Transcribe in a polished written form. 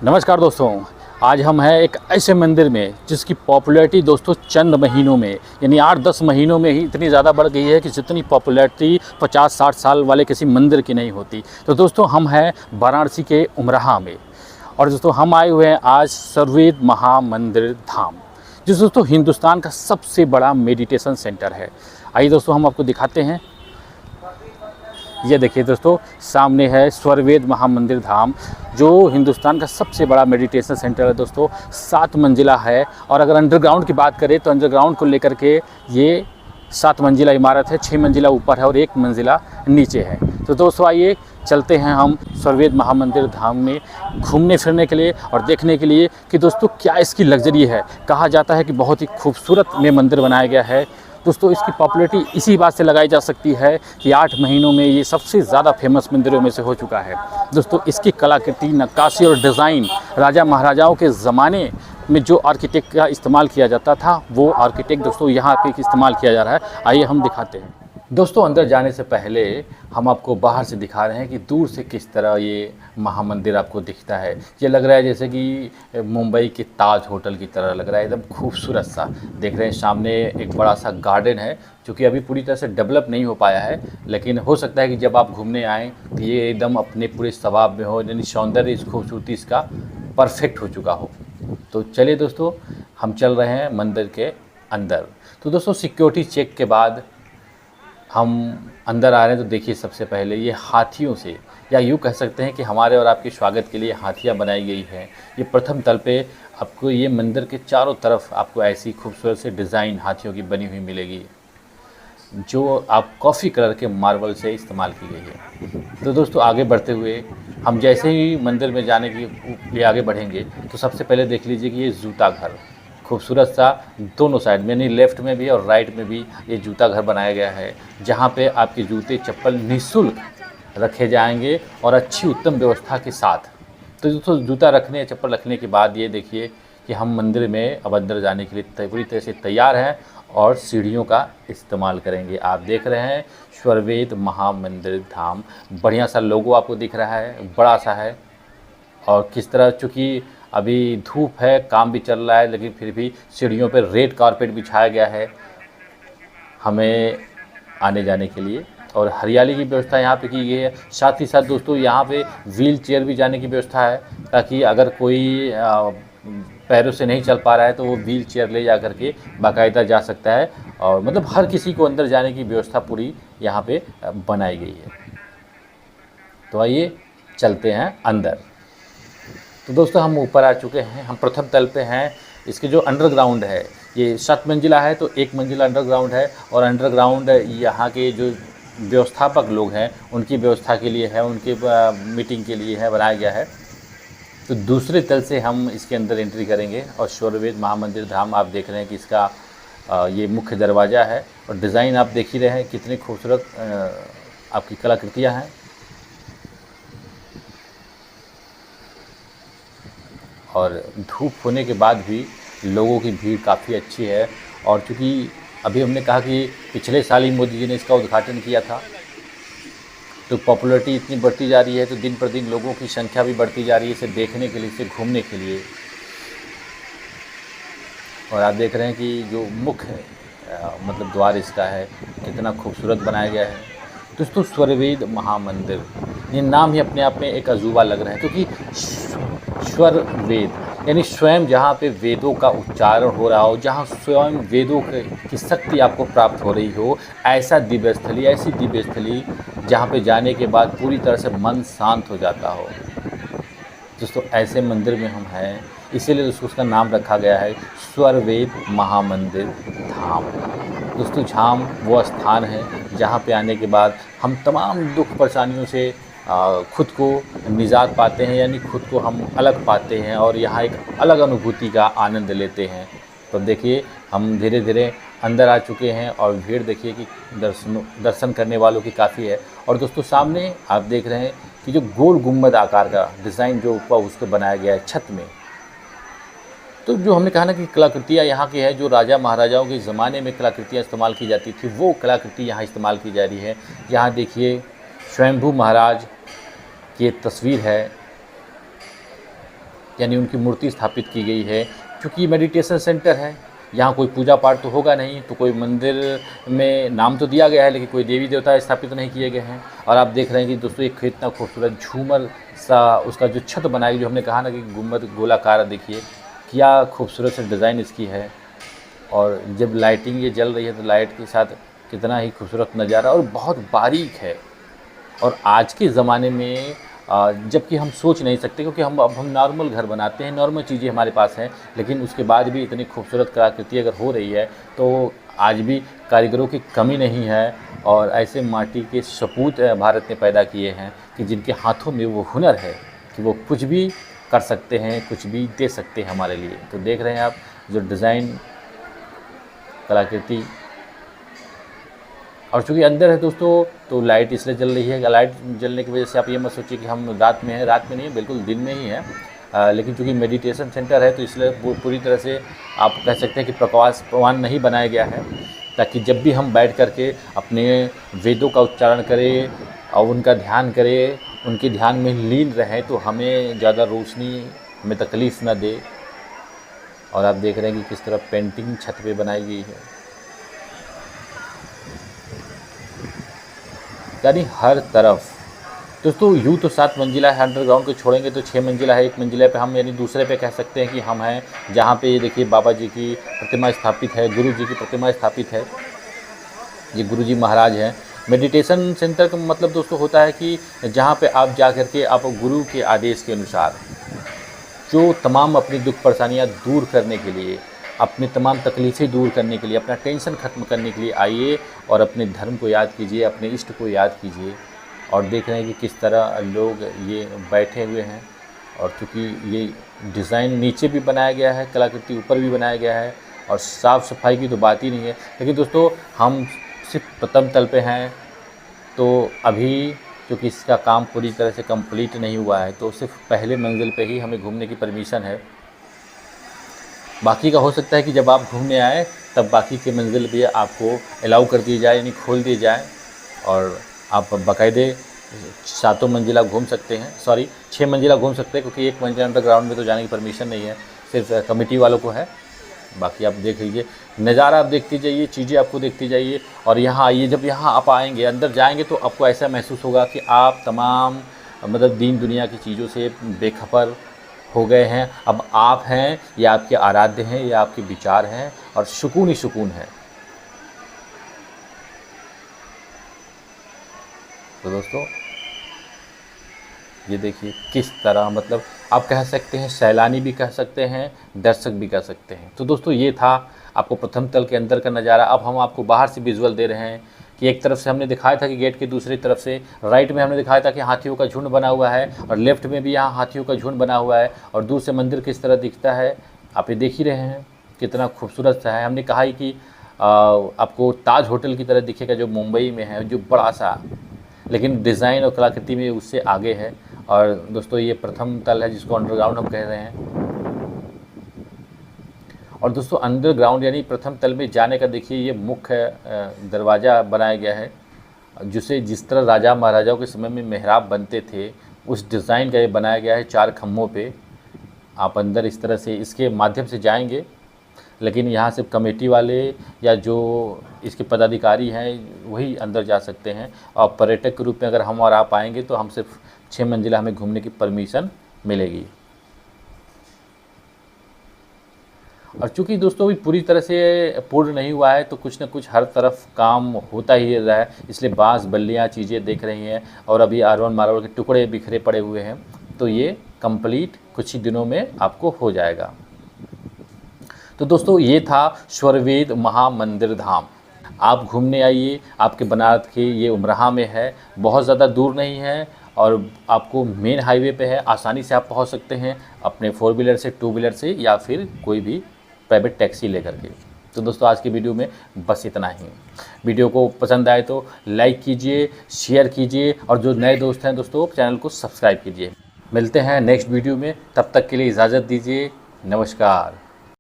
नमस्कार दोस्तों, आज हम हैं एक ऐसे मंदिर में जिसकी पॉपुलैरिटी दोस्तों चंद महीनों में यानी 8-10 महीनों में ही इतनी ज़्यादा बढ़ गई है कि जितनी पॉपुलैरिटी 50-60 साल वाले किसी मंदिर की नहीं होती। तो दोस्तों हम हैं वाराणसी के उमराहा में और दोस्तों हम आए हुए हैं आज सर्ववेद महामंदिर धाम, जो दोस्तों हिंदुस्तान का सबसे बड़ा मेडिटेशन सेंटर है। आइए दोस्तों हम आपको दिखाते हैं। ये देखिए दोस्तों, सामने है सर्ववेद महामंदिर धाम, जो हिंदुस्तान का सबसे बड़ा मेडिटेशन सेंटर है दोस्तों। 7 मंजिला है और अगर अंडरग्राउंड की बात करें तो अंडरग्राउंड को लेकर के ये 7 मंजिला इमारत है, 6 मंजिला ऊपर है और 1 मंजिला नीचे है। तो दोस्तों आइए चलते हैं हम सर्ववेद महामंदिर धाम में घूमने फिरने के लिए और देखने के लिए कि दोस्तों क्या इसकी लग्जरी है। कहा जाता है कि बहुत ही खूबसूरत में मंदिर बनाया गया है। दोस्तों इसकी पॉपुलैरिटी इसी बात से लगाई जा सकती है कि 8 महीनों में ये सबसे ज़्यादा फेमस मंदिरों में से हो चुका है। दोस्तों इसकी कलाकृति, नक्काशी और डिज़ाइन राजा महाराजाओं के ज़माने में जो आर्किटेक्ट का इस्तेमाल किया जाता था, वो आर्किटेक्ट दोस्तों यहाँ पे इस्तेमाल किया जा रहा है। आइए हम दिखाते हैं। दोस्तों अंदर जाने से पहले हम आपको बाहर से दिखा रहे हैं कि दूर से किस तरह ये महामंदिर आपको दिखता है। ये लग रहा है जैसे कि मुंबई के ताज होटल की तरह लग रहा है, एकदम खूबसूरत सा। देख रहे हैं सामने एक बड़ा सा गार्डन है जो कि अभी पूरी तरह से डेवलप नहीं हो पाया है, लेकिन हो सकता है कि जब आप घूमने आएँ तो ये एकदम अपने पूरे स्वभाव में हो, यानी सौंदर्य, इस खूबसूरती इसका परफेक्ट हो चुका हो। तो चलिए दोस्तों हम चल रहे हैं मंदिर के अंदर। तो दोस्तों सिक्योरिटी चेक के बाद हम अंदर आ रहे हैं। तो देखिए सबसे पहले ये हाथियों से, या यूँ कह सकते हैं कि हमारे और आपके स्वागत के लिए हाथियाँ बनाई गई हैं। ये प्रथम तल पे आपको ये मंदिर के चारों तरफ आपको ऐसी खूबसूरत से डिज़ाइन हाथियों की बनी हुई मिलेगी, जो आप कॉफ़ी कलर के मार्बल से इस्तेमाल की गई है। तो दोस्तों आगे बढ़ते हुए हम जैसे ही मंदिर में जाने के लिए आगे बढ़ेंगे तो सबसे पहले देख लीजिए कि ये जूता घर खूबसूरत सा दोनों साइड में, यानी लेफ़्ट में भी और राइट में भी ये जूता घर बनाया गया है, जहाँ पे आपके जूते चप्पल निःशुल्क रखे जाएंगे और अच्छी उत्तम व्यवस्था के साथ। तो दोस्तों जूता रखने या चप्पल रखने के बाद ये देखिए कि हम मंदिर में अब अंदर जाने के लिए पूरी तरह से तैयार हैं और सीढ़ियों का इस्तेमाल करेंगे। आप देख रहे हैं सर्ववेद महामंदिर धाम, बढ़िया सा लोगो आपको दिख रहा है, बड़ा सा है। और किस तरह, चूँकि अभी धूप है, काम भी चल रहा है, लेकिन फिर भी सीढ़ियों पर रेड कारपेट बिछाया गया है हमें आने जाने के लिए, और हरियाली की व्यवस्था यहाँ पे की गई है। साथ ही साथ दोस्तों यहाँ पे व्हील चेयर भी जाने की व्यवस्था है, ताकि अगर कोई पैरों से नहीं चल पा रहा है तो वो व्हील चेयर ले जा करके बाकायदा जा सकता है। और मतलब हर किसी को अंदर जाने की व्यवस्था पूरी यहाँ पे बनाई गई है। तो आइए चलते हैं अंदर। तो दोस्तों हम ऊपर आ चुके हैं, हम प्रथम तल पे हैं। इसके जो अंडरग्राउंड है, ये 7 मंजिला है तो 1 मंजिला अंडरग्राउंड है, और अंडरग्राउंड यहाँ के जो व्यवस्थापक लोग हैं उनकी व्यवस्था के लिए है, उनके मीटिंग के लिए है, बनाया गया है। तो दूसरे तल से हम इसके अंदर एंट्री करेंगे और सर्ववेद महामंदिर धाम आप देख रहे हैं कि इसका ये मुख्य दरवाज़ा है, और डिज़ाइन आप देख ही रहे हैं कितनी खूबसूरत आपकी कलाकृतियाँ हैं। और धूप होने के बाद भी लोगों की भीड़ काफ़ी अच्छी है। और चूँकि अभी हमने कहा कि पिछले साल ही मोदी जी ने इसका उद्घाटन किया था, तो पॉपुलैरिटी इतनी बढ़ती जा रही है, तो दिन पर दिन लोगों की संख्या भी बढ़ती जा रही है इसे देखने के लिए, इसे घूमने के लिए। और आप देख रहे हैं कि जो मुख्य मतलब द्वार इसका है, कितना खूबसूरत बनाया गया है। दोस्तों सर्ववेद महामंदिर, ये नाम ही अपने आप में एक अजूबा लग रहा है, क्योंकि स्वर वेद यानी स्वयं जहाँ पे वेदों का उच्चारण हो रहा हो, जहाँ स्वयं वेदों की शक्ति आपको प्राप्त हो रही हो, ऐसा दिव्य स्थली, ऐसी दिव्य स्थली जहाँ पे जाने के बाद पूरी तरह से मन शांत हो जाता हो। दोस्तों ऐसे मंदिर में हम हैं, इसीलिए दोस्तों उसका नाम रखा गया है सर्ववेद महामंदिर धाम। दोस्तों धाम वो स्थान है जहाँ पे आने के बाद हम तमाम दुख परेशानियों से खुद को निजात पाते हैं, यानी खुद को हम अलग पाते हैं और यहाँ एक अलग अनुभूति का आनंद लेते हैं। तो देखिए हम धीरे धीरे अंदर आ चुके हैं और भीड़ देखिए कि दर्शन करने वालों की काफ़ी है। और दोस्तों सामने आप देख रहे हैं कि जो गोल गुंबद आकार का डिज़ाइन जो ऊपर उसको बनाया गया है छत में, तो जो हमने कहा ना कि कलाकृतियाँ यहाँ की है, जो राजा महाराजाओं के ज़माने में कलाकृतियाँ इस्तेमाल की जाती थी, वो कलाकृति यहाँ इस्तेमाल की जा रही है। यहाँ देखिए स्वयंभू महाराज की तस्वीर है, यानी उनकी मूर्ति स्थापित की गई है। क्योंकि ये मेडिटेशन सेंटर है, यहाँ कोई पूजा पाठ तो होगा नहीं, तो कोई मंदिर में नाम तो दिया गया है लेकिन कोई देवी देवता स्थापित नहीं किए गए हैं। और आप देख रहे हैं कि दोस्तों एक कितना खूबसूरत झूमर सा उसका जो छत बनाई, जो हमने कहा ना कि गुंबद गोलाकार, देखिए क्या खूबसूरत से डिज़ाइन इसकी है। और जब लाइटिंग ये जल रही है तो लाइट के साथ कितना ही खूबसूरत नज़ारा, और बहुत बारीक है। और आज के ज़माने में जबकि हम सोच नहीं सकते, क्योंकि हम नॉर्मल घर बनाते हैं, नॉर्मल चीज़ें हमारे पास हैं, लेकिन उसके बाद भी इतनी खूबसूरत कलाकृति अगर हो रही है तो आज भी कारीगरों की कमी नहीं है। और ऐसे माटी के सपूत भारत ने पैदा किए हैं कि जिनके हाथों में वो हुनर है कि वो कुछ भी कर सकते हैं, कुछ भी दे सकते हैं हमारे लिए। तो देख रहे हैं आप जो डिज़ाइन कलाकृति। और चूँकि अंदर है दोस्तों तो लाइट इसलिए जल रही है, लाइट जलने की वजह से आप ये मत सोचिए कि हम रात में हैं, रात में नहीं है, बिल्कुल दिन में ही है। लेकिन चूँकि मेडिटेशन सेंटर है तो इसलिए पूरी तरह से आप कह सकते हैं कि प्रकाशवान नहीं बनाया गया है, ताकि जब भी हम बैठ कर के अपने वेदों का उच्चारण करें और उनका ध्यान करें, उनके ध्यान में लीन रहें, तो हमें ज़्यादा रोशनी हमें तकलीफ़ ना दे। और आप देख रहे हैं कि किस तरह पेंटिंग छत पे बनाई गई है, यानी हर तरफ। दोस्तों यूँ तो 7 मंजिला है, अंडरग्राउंड को छोड़ेंगे तो 6 मंजिला है। 1 मंजिला पे हम यानी दूसरे पे कह सकते हैं कि हम हैं, जहाँ पे ये देखिए बाबा जी की प्रतिमा स्थापित है, गुरु जी की प्रतिमा स्थापित है। ये गुरु जी महाराज हैं। मेडिटेशन सेंटर का मतलब दोस्तों होता है कि जहाँ पे आप जा कर के आप गुरु के आदेश के अनुसार जो तमाम अपनी दुख परेशानियाँ दूर करने के लिए, अपनी तमाम तकलीफ़ें दूर करने के लिए, अपना टेंशन ख़त्म करने के लिए आइए और अपने धर्म को याद कीजिए, अपने इष्ट को याद कीजिए। और देख रहे हैं कि किस तरह लोग ये बैठे हुए हैं। और चूँकि ये डिज़ाइन नीचे भी बनाया गया है, कलाकृति ऊपर भी बनाया गया है, और साफ़ सफाई की तो बात ही नहीं है। लेकिन दोस्तों हम सिर्फ प्रथम तल पे हैं, तो अभी क्योंकि इसका काम पूरी तरह से कंप्लीट नहीं हुआ है, तो सिर्फ पहले मंजिल पे ही हमें घूमने की परमिशन है। बाकी का हो सकता है कि जब आप घूमने आए तब बाकी के मंजिल भी आपको अलाउ कर दिए जाए, यानी खोल दिए जाए, और आप बाकायदे 7 मंजिला घूम सकते हैं, सॉरी 6 मंजिला घूम सकते हैं, क्योंकि 1 मंजिला अंडरग्राउंड में तो जाने की परमिशन नहीं है, सिर्फ कमेटी वालों को है। बाकी आप देख लीजिए नज़ारा, आप देखते जाइए, चीज़ें आपको देखती जाइए। और यहाँ आइए, जब यहाँ आप आएंगे, अंदर जाएंगे, तो आपको ऐसा महसूस होगा कि आप तमाम मतलब दीन दुनिया की चीज़ों से बेखबर हो गए हैं। अब आप हैं या आपके आराध्य हैं या आपके विचार हैं, और सुकून ही सुकून है। तो दोस्तों ये देखिए किस तरह, मतलब आप कह सकते हैं सैलानी भी कह सकते हैं, दर्शक भी कह सकते हैं। तो दोस्तों ये था आपको प्रथम तल के अंदर का नज़ारा। अब हम आपको बाहर से विजुअल दे रहे हैं कि एक तरफ से हमने दिखाया था कि गेट की दूसरी तरफ से राइट में हमने दिखाया था कि हाथियों का झुंड बना हुआ है, और लेफ्ट में भी यहाँ हाथियों का झुंड बना हुआ है, और दूर से मंदिर किस तरह दिखता है आप ये देख ही रहे हैं, कितना खूबसूरत सा है। हमने कहा ही कि आपको ताज होटल की तरह दिखेगा जो मुंबई में है, जो बड़ा सा, लेकिन डिज़ाइन और कलाकृति में उससे आगे है। और दोस्तों ये प्रथम तल है जिसको अंडरग्राउंड हम कह रहे हैं। और दोस्तों अंडरग्राउंड यानी प्रथम तल में जाने का देखिए ये मुख्य दरवाज़ा बनाया गया है, जिसे जिस तरह राजा महाराजाओं के समय में मेहराब बनते थे उस डिज़ाइन का ये बनाया गया है। 4 खम्भों पे आप अंदर इस तरह से इसके माध्यम से जाएंगे, लेकिन यहाँ सिर्फ कमेटी वाले या जो इसके पदाधिकारी हैं वही अंदर जा सकते हैं। और पर्यटक के रूप में अगर हम और आप आएंगे तो हम सिर्फ 6 मंजिला हमें घूमने की परमिशन मिलेगी। और चूँकि दोस्तों अभी पूरी तरह से पूर्ण नहीं हुआ है, तो कुछ न कुछ हर तरफ काम होता ही रहा है, इसलिए बांस बल्लियाँ चीज़ें दिख रही हैं, और अभी आरवन मार्बल के टुकड़े बिखरे पड़े हुए हैं। तो ये कंप्लीट कुछ ही दिनों में आपको हो जाएगा। तो दोस्तों ये था स्वरवेद महामंदिर धाम। आप घूमने आइए, आपके बनारस के ये उमराह में है, बहुत ज़्यादा दूर नहीं है, और आपको मेन हाईवे पे है, आसानी से आप पहुंच सकते हैं अपने 4 व्हीलर से, 2 व्हीलर से, या फिर कोई भी प्राइवेट टैक्सी लेकर के। तो दोस्तों आज की वीडियो में बस इतना ही। वीडियो को पसंद आए तो लाइक कीजिए, शेयर कीजिए, और जो नए दोस्त हैं दोस्तों चैनल को सब्सक्राइब कीजिए। मिलते हैं नेक्स्ट वीडियो में, तब तक के लिए इजाज़त दीजिए। नमस्कार।